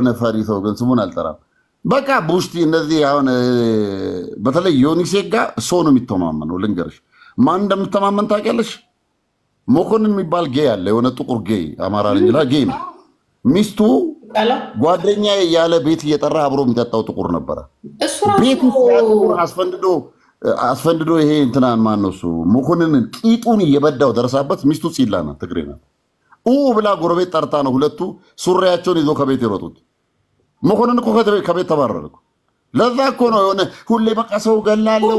የሆነ ፈሪ ሰው ግን ስሙን አልጠራም በቃ ቡሽቲ እነዚህ አሁን በተለይ ዮኒሴጋ ሰው ነው የሚተማመነው ልንገርሽ ማን እንደምተማመን ታውቂያለሽ መኮንን የሚባል ጌይ አለ የሆነ ጥቁር ጌይ አማራ ልጅ ላ ጌይ ነው ሚስቱ ጓደኛ ያለ ቤት እየጠራ አብሮ የሚጠጣው ጥቁር ነበረ ቤቱ አስፈንድዶ ይሄ እንትናን ማን ነው እሱ መኮንን ቂጡን እየበዳው ደረሳበት ሚስቱ ጽላና ትግሬና ብላ ጎረቤት ጠርታ ነው ሁለቱ ሱሪያቸውን ይዞ ከቤት ይሮጡት መኮንን እኮ ከቤት ተባረረ እኮ ለዛ እኮ ነው የሆነ ሁሌ በቃ ሰው ገላለው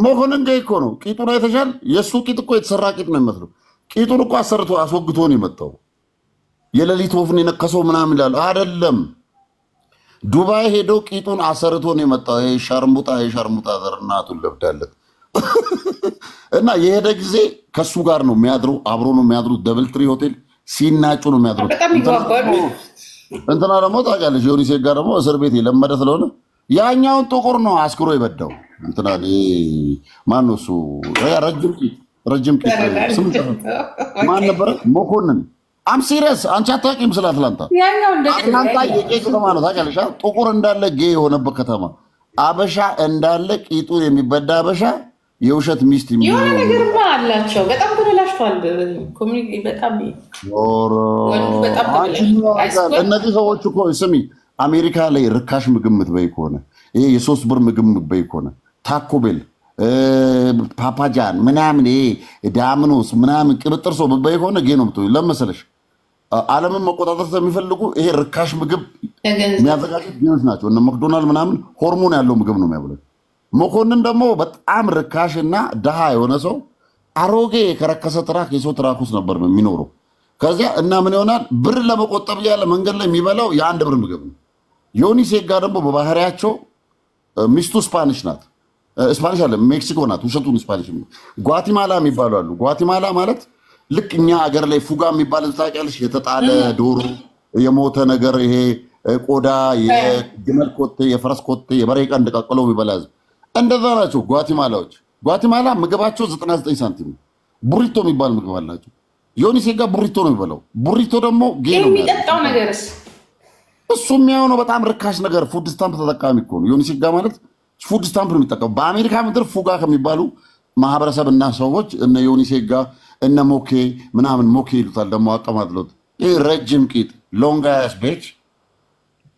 መኮንን ገይ እኮ ነው ቂጡን አይተሻል የሱ ቂጥ እኮ የተሰራ ቂጥ ነው የሚመስለው ቂጡን እኮ አሰርቶ አስወግቶ ነው የመጣው የሌሊት ወፍን የነከሰው ምናምን ይላል አይደለም ዱባይ ሄዶ ቂጡን አሰርቶ ነው የመጣው ይሄ ሸርሙጣ ዘርናቱን ለብዳለት እና የሄደ ጊዜ ከሱ ጋር ነው የሚያድሩ አብሮ ነው የሚያድሩ ደብል ትሪ ሆቴል ሲናጩ ነው የሚያድሩ እንትና ደግሞ ታውቂያለሽ ዮኒሴጋ ደግሞ እስር ቤት የለመደ ስለሆነ ያኛውን ጥቁር ነው አስክሮ ይበዳው እንትና ማን ነው እሱ ረጅም ቂጥ ማን ነበር መኮንን አም ሲሪየስ አንቺ አታውቂም ስለ አትላንታ የቄ ከተማ ነው ታውቂያለሽ ጥቁር እንዳለ ጌ የሆነበት ከተማ አበሻ እንዳለ ቂጡ የሚበዳ አበሻ የውሸት ሚስት የሆነ ነገርማ አላቸው በጣም ተበላሽቷል ኮሚኒቲ በጣም እነዚህ ሰዎች እኮ ስሚ አሜሪካ ላይ ርካሽ ምግብ ምትበይ ከሆነ ይሄ የ3 ብር ምግብ ምትበይ ከሆነ ታኮ ቤል ፓፓጃን ምናምን ዳምኖስ ምናምን ቅብጥር ሰው ምትበይ ከሆነ ጌ ነው ምትበይ ለምሳሌሽ ዓለምን መቆጣጠር ስለሚፈልጉ ይሄ ርካሽ ምግብ የሚያዘጋጁት ጌኖች ናቸው እነ ማክዶናልድ ምናምን ሆርሞን ያለው ምግብ ነው የሚያበሉት መኮንን ደግሞ በጣም ርካሽና ደሃ የሆነ ሰው አሮጌ ከረከሰ ትራክ የሰው ትራክ ውስጥ ነበር የሚኖረው ከዚያ እና ምን ይሆናል ብር ለመቆጠብ ያለ መንገድ ላይ የሚበላው የ1 ብር ምግብ ነው ዮኒሴጋ ደግሞ በባህሪያቸው ሚስቱ ስፓኒሽ ናት ስፓኒሽ አለ ሜክሲኮ ናት ውሸቱን ስፓኒሽ ጓቲማላ የሚባሉ አሉ ጓቲማላ ማለት ልክ እኛ አገር ላይ ፉጋ የሚባል ታውቂያለሽ የተጣለ ዶሮ የሞተ ነገር ይሄ ቆዳ የግመል ኮቴ የፈረስ ኮቴ የበሬ ቀንድ ቀቅለው ይበላል እንደዛ ናቸው ጓቲማላዎች ጓቲማላ ምግባቸው 99 ሳንቲም ቡሪቶ የሚባል ምግብ አላቸው ዮኒሴጋ ቡሪቶ ነው የሚበላው ቡሪቶ ደግሞ ጌም የሚጠጣው ነገርስ እሱ የሚያውነው በጣም ርካሽ ነገር ፉድ ስታምፕ ተጠቃሚ እኮ ነው ዮኒሴጋ ማለት ፉድ ስታምፕ ነው የሚጠቀሙ በአሜሪካ ምድር ፉጋ ከሚባሉ ማህበረሰብና ሰዎች እነ ዮኒሴጋ እነ ሞኬ ምናምን ሞኬ ይሉታል ደግሞ አቀማጥሎት ይሄ ረጅም ቂጥ ሎንግ አስ ቤች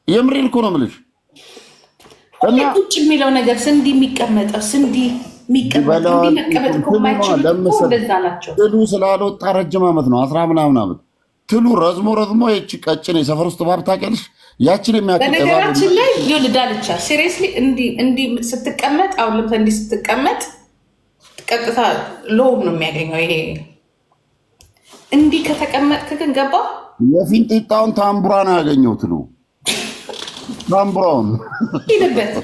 የምሬን እኮ ነው የምልሽ እና ቁጭ የሚለው ነገር ስንዲ የሚቀመጠው ስንዲ የሚቀመጠው እንዲመቀመጥ እኮ ማይችል እንደዛ ናቸው ትሉ ስላልወጣ ረጅም ዓመት ነው 10 ምናምን ዓመት ትሉ ረዝሞ ይቺ ቀጭን የሰፈር ውስጥ ባብ ታውቂያለሽ ያችን የሚያቀጥለው በነገራችን ላይ ይወልዳልቻ ሲሪየስሊ እንዲ ስትቀመጥ አሁን ለምሳሌ እንዲ ስትቀመጥ ቀጥታ ሎው ነው የሚያገኘው ይሄ እንዲ ከተቀመጥክ ግን ገባ የፊንጢጣውን ታምቡራ ነው ያገኘው ትሉ ታምቡራውን ይልበት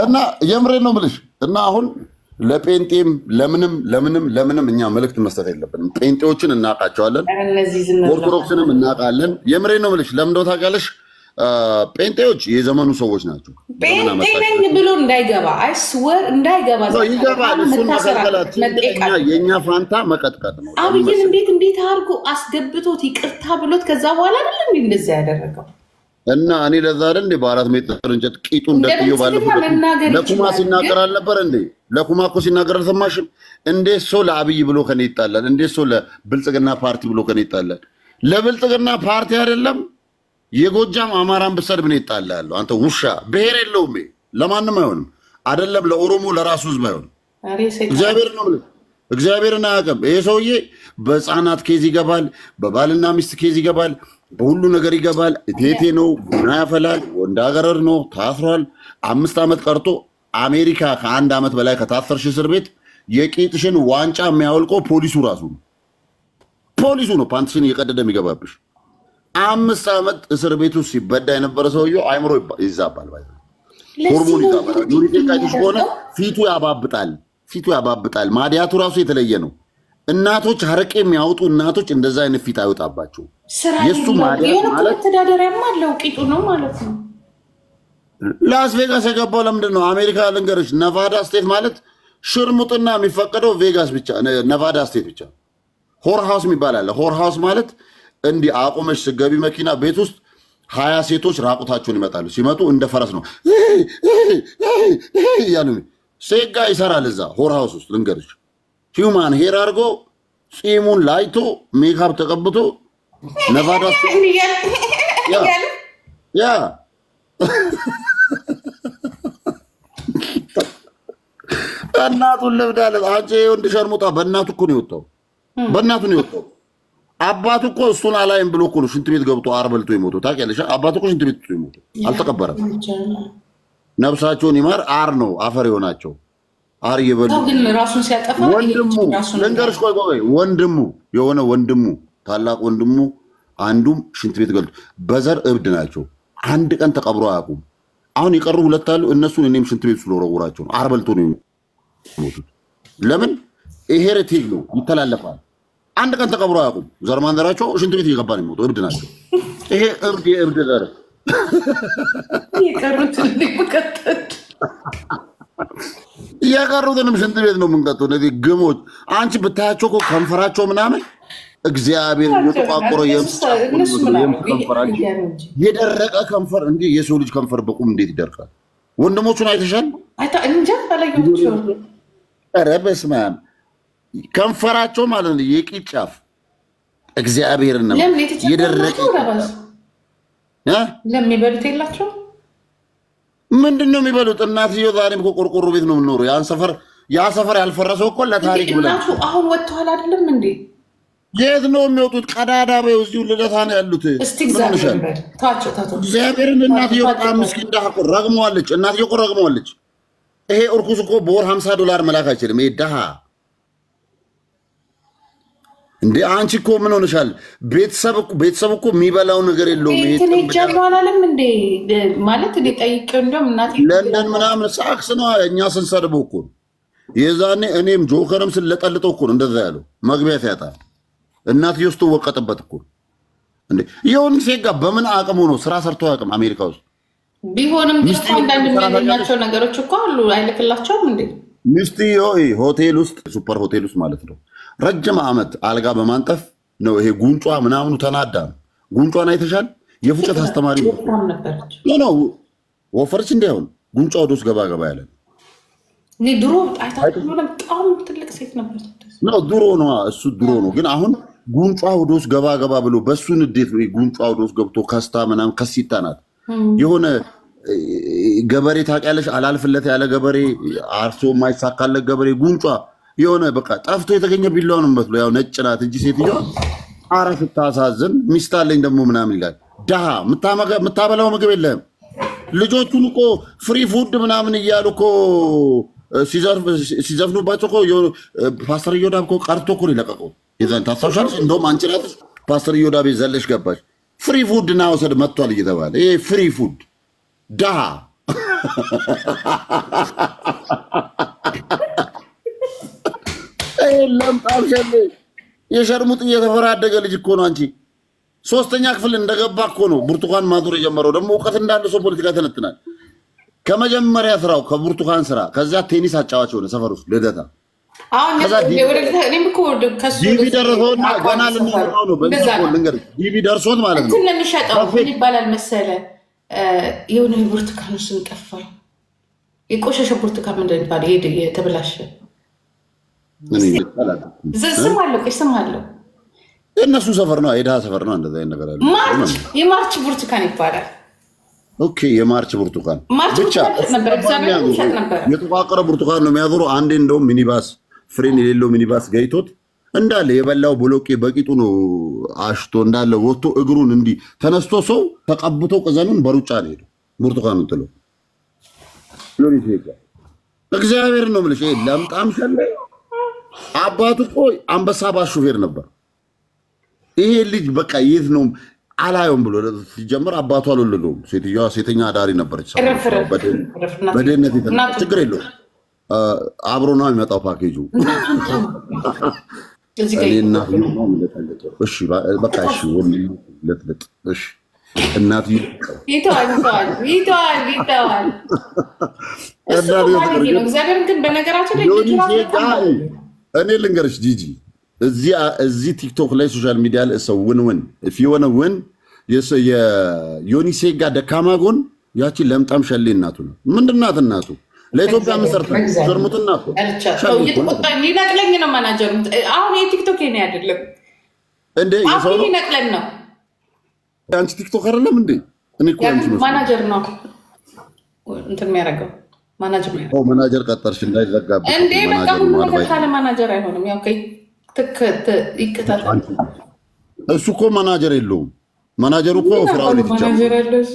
እና የምሬን ነው የምልሽ እና አሁን ለጴንጤም ለምንም እኛ መልእክት መስጠት የለብንም ጴንጤዎችን እናውቃቸዋለን ኦርቶዶክስንም እናውቃለን የምሬን ነው የምልሽ ለምን እንደው ታውቂያለሽ ጴንጤዎች የዘመኑ ሰዎች ናቸው ጴንጤ ነኝ ብሎ እንዳይገባ አይስወር እንዳይገባ ይገባል እሱን መከልከላት የኛ ፋንታ መቀጥቀጥ ነው አብይን እንዴት አድርጎ አስገብቶት ይቅርታ ብሎት ከዛ በኋላ አይደል እንደዛ ያደረገው እና እኔ ለዛ አይደል እንደ በአራት ሜትር እንጨት ቂጡን ደቅዮ ባለፈው ለኩማ ሲናገር አልነበር እንዴ ለኩማ እኮ ሲናገር አልሰማሽም እንዴት ሰው ለአብይ ብሎ ከኔ ይጣላል እንዴት ሰው ለብልጽግና ፓርቲ ብሎ ከኔ ይጣላል ለብልጽግና ፓርቲ አይደለም የጎጃም አማራን በሰድብ ነው ይጣላል አንተ ውሻ ብሄር የለውም ለማንም አይሆንም አይደለም ለኦሮሞ ለራሱ ህዝብ አይሆንም እግዚአብሔር ነው እግዚአብሔርን አያውቅም ይሄ ሰውዬ በህፃናት ኬዝ ይገባል በባልና ሚስት ኬዝ ይገባል በሁሉ ነገር ይገባል እቴቴ ነው ቡና ያፈላል ወንድ አገረር ነው ታስሯል 5 ዓመት ቀርቶ አሜሪካ ከ1 ዓመት በላይ ከታሰርሽ እስር ቤት የቂጥሽን ዋንጫ የሚያወልቀው ፖሊሱ ራሱ ነው ፓንትሽን እየቀደደ የሚገባብሽ 5 ዓመት እስር ቤት ውስጥ ሲበዳ የነበረ ሰውዬው አይምሮ ይዛባል ባይ ሆርሞን ይዛባል ዩሪክ አሲድ ሆነ ፊቱ ያባብጣል ማዲያቱ ራሱ የተለየ ነው እናቶች ሐረቄ የሚያወጡ እናቶች እንደዛ አይነት ፊት አይወጣባቸው የሱ ማዲያት ማለት ተዳደሪያማ አለው ቂጡ ነው ማለት ነው ላስ ቬጋስ የገባው ለምንድን ነው አሜሪካ ልንገርሽ ነቫዳ ስቴት ማለት ሽርሙጥና የሚፈቀደው ቬጋስ ብቻ ነቫዳ ስቴት ብቻ ሆር ሃውስ የሚባል አለ ሆር ሃውስ ማለት እንዲ አቆመሽ ስገቢ መኪና ቤት ውስጥ 20 ሴቶች ራቁታቸውን ይመጣሉ ሲመጡ እንደ ፈረስ ነው ያሉ ሴጋ ይሰራል እዛ ሆር ሃውስ ውስጥ ልንገርሽ ሂውማን ሄር አድርጎ ጺሙን ላይቶ ሜካፕ ተቀብቶ ነቫዳ ያ እናቱን ለብዳለ አንቺ ወንድ ሸርሙጣ በእናቱ እኮ ነው የወጣው በእናቱ ነው የወጣው አባቱ እኮ እሱን አላይም ብሎ እኮ ነው ሽንት ቤት ገብቶ አርበልቶ ይሞተው ታውቂያለሽ አባቱ እኮ ሽንት ቤት ይሞተው አልተቀበረም ነፍሳቸውን ይማር አር ነው አፈር ይሆናቸው አር ይበሉ ግን ራሱን ሲያጠፋ ወንድሙ ለንገርሽ ቆይ ወንድሙ የሆነ ወንድሙ ታላቅ ወንድሙ አንዱም ሽንት ቤት ገብቶ በዘር እብድ ናቸው አንድ ቀን ተቀብሮ አያውቁም አሁን ይቀሩ ሁለት አሉ እነሱን እኔም ሽንት ቤት ስለወረወራቸው ነው አርበልቶ ነው ይሞቱት ለምን ሄሬቲክ ነው ይተላለፋል አንድ ቀን ተቀብሮ አያውቁም ዘር ማንዘራቸው ሽንት ቤት እየገባ ነው የሚሞቱ እብድ ናቸው ይሄ እብድ ዘር የቀሩትንም ሽንት ቤት ነው የምንቀጠው እነዚህ ግሞች አንቺ ብታያቸው እኮ ከንፈራቸው ምናምን እግዚአብሔር የተቋቆረ የደረቀ ከንፈር እንዴ የሰው ልጅ ከንፈር በቁም እንዴት ይደርቃል ወንድሞቹን አይተሻል ኧረ በስመ አብ ከንፈራቸው ማለት ነው የቂጫፍ እግዚአብሔር ነው የደረቀ ለሚበሉት የላቸው ምንድነው የሚበሉት እናትየው ዛሬም እኮ ቆርቆሮ ቤት ነው የምኖረው ያ ሰፈር ያልፈረሰው እኮ ለታሪክ ብለን አሁን ወጥተዋል አይደለም እንዴ የት ነው የሚወጡት ቀዳዳ በው እዚሁ ልደታ ነው ያሉት እግዚአብሔርን እናትየው በጣም ምስኪን ደሃ እኮ ረግመዋለች እናትየው እኮ ረግመዋለች ይሄ እርኩስ እኮ በወር $50 መላክ አይችልም ይሄ ደሃ እንዴ አንቺ እኮ ምን ሆነሻል ቤተሰብ እኮ የሚበላው ነገር የለውም ይሄ ተነጃለው አላለም እንዴ ማለት እንዴ ጠይቀው እንደም እናቴ ለንደን ምናምን ሳክስ ነው እኛ ስንሰድበው እኮ የዛኔ እኔም ጆከርም ስለጠልጠው እኮ እንደዛ ያለው መግቢያ ሲያጣ እናትየው ውስጥ ወቀጠበት እኮ እንዴ ይሁን ሴጋ በምን አቅሙ ነው ስራ ሰርቶ አቅም አሜሪካ ውስጥ ቢሆንም ግን አንዳንድ የሚያገኛቸው ነገሮች እኮ አሉ አይልክላቸውም እንዴ ሚስትዮ ሆቴል ውስጥ ሱፐር ሆቴል ውስጥ ማለት ነው ረጅም ዓመት አልጋ በማንጠፍ ነው ይሄ ጉንጯ ምናምኑ ተናዳ ጉንጯን አይተሻል የፉጨት አስተማሪ ነው ወፈርች እንዲያውን ጉንጯ ወደስ ገባ ያለ እኔ ድሮ አይታችሁ በጣም ትልቅ ሴት ነበር ነው ድሮ ነው እሱ ድሮ ነው ግን አሁን ጉንጯ ወደስ ገባ ብሎ በሱ ንዴት ነው ጉንጯ ወደስ ገብቶ ከስታ ምናም ከሲታናት የሆነ ገበሬ ታውቂያለሽ አላልፍለት ያለ ገበሬ አርሶ ማይሳካለት ገበሬ ጉንጯ የሆነ በቃ ጠፍቶ የተገኘ ቢላው ነው መስሎ ያው ነጭ ናት እንጂ ሴትዮ አረፍ ታሳዝን ሚስት አለኝ ደግሞ ምናምን ይላል ደሃ ምታበላው ምግብ የለም ልጆቹን እኮ ፍሪ ፉድ ምናምን እያሉ እኮ ሲዘፍኑባቸው እኮ ፓስተር ዮዳብ እኮ ቀርቶ እኮ ይለቀቀው የዛን ታሳውሻለሽ እንደውም አንቺ ናትሽ ፓስተር ዮዳብ ዘለሽ ገባሽ ፍሪ ፉድ ና ወሰድ መጥቷል እየተባለ ይሄ ፍሪ ፉድ ደሃ ለምጣም ሸሌ የሸርሙጥ እየተፈራደገ ልጅ እኮ ነው አንቺ ሶስተኛ ክፍል እንደገባ እኮ ነው ብርቱካን ማዞር የጀመረው ደግሞ እውቀት እንዳለ ሰው ፖለቲካ ተነትናል ከመጀመሪያ ስራው ከብርቱካን ስራ ከዛ ቴኒስ አጫዋች ሆነ ሰፈር ውስጥ ልደታ አሁን እኔም እኮ ከሱ ዲቪ ደረሰውና ገና ልንገረው ነው በእንግሊዝ ልንገር ዲቪ ደርሶት ማለት ነው እንትን ለሚሸጠው ምን ይባላል መሰለ የሆነ ብርቱካን ስንቀፋው የቆሸሸ ብርቱካን ምንድን ነው ይባላል የተበላሸ ስማለሁ እነሱ ሰፈር ነው የድሃ ሰፈር ነው እንደዛ አይነት ነገር አለ የማርች ብርቱካን ይባላል ኦኬ የማርች ብርቱካን ብቻ የተቋቀረ ብርቱካን ነው የሚያዞሩ አንዴ እንደውም ሚኒባስ ፍሬን የሌለው ሚኒባስ ገይቶት እንዳለ የበላው ቦሎቄ በቂጡ ነው አሽቶ እንዳለ ወጥቶ እግሩን እንዲ ተነስቶ ሰው ተቀብቶ ቀዘኑን በሩጫ ነው ሄዶ ብርቱካኑን ጥሎ እግዚአብሔር ነው ማለት ለምጣም ሸለ አባቱ እኮ አንበሳ ባስ ሹፌር ነበር ይሄ ልጅ በቃ የት ነው አላየውም ብሎ ሲጀምር አባቱ አልወለደውም ሴትዮዋ ሴተኛ አዳሪ ነበረች በደህንነት ችግር የለውም አብሮና የሚመጣው ፓኬጁ እኔና እሺ በቃ እሺ ለጥለጥ እሺ እናት ይተዋል እግዚአብሔር ግን በነገራችን ላይ እኔ ልንገርሽ ጂጂ እዚህ ቲክቶክ ላይ ሶሻል ሚዲያ ላይ ሰው ውን if you wanna win የዮኒሴጋ ደካማ ጎን ያቺ ለምጣም ሸሌ እናቱ ነው ምንድናት እናቱ ለኢትዮጵያ መሰርታ ዘርሙትና እኮ ሊነቅለኝ ነው ማናጀሩ አሁን የቲክቶክ የኔ አይደለም እንዴ የሰው ነው ሊነቅለን ነው አንቺ ቲክቶክ አይደለም እንዴ እኔ እኮ አንቺ ነው ማናጀር ነው እንትን የሚያደርገው ማናጀር ነው ማናጀር ቀጠርሽ እንዳይዘጋብ እንዴ በቃ ሁሉ ነገር ካለ ማናጀር አይሆንም ያው ትከተ ይከታተል እሱ እኮ ማናጀር የለውም ማናጀሩ እኮ ፍራውሊት ይቻላል ማናጀር አለ እሱ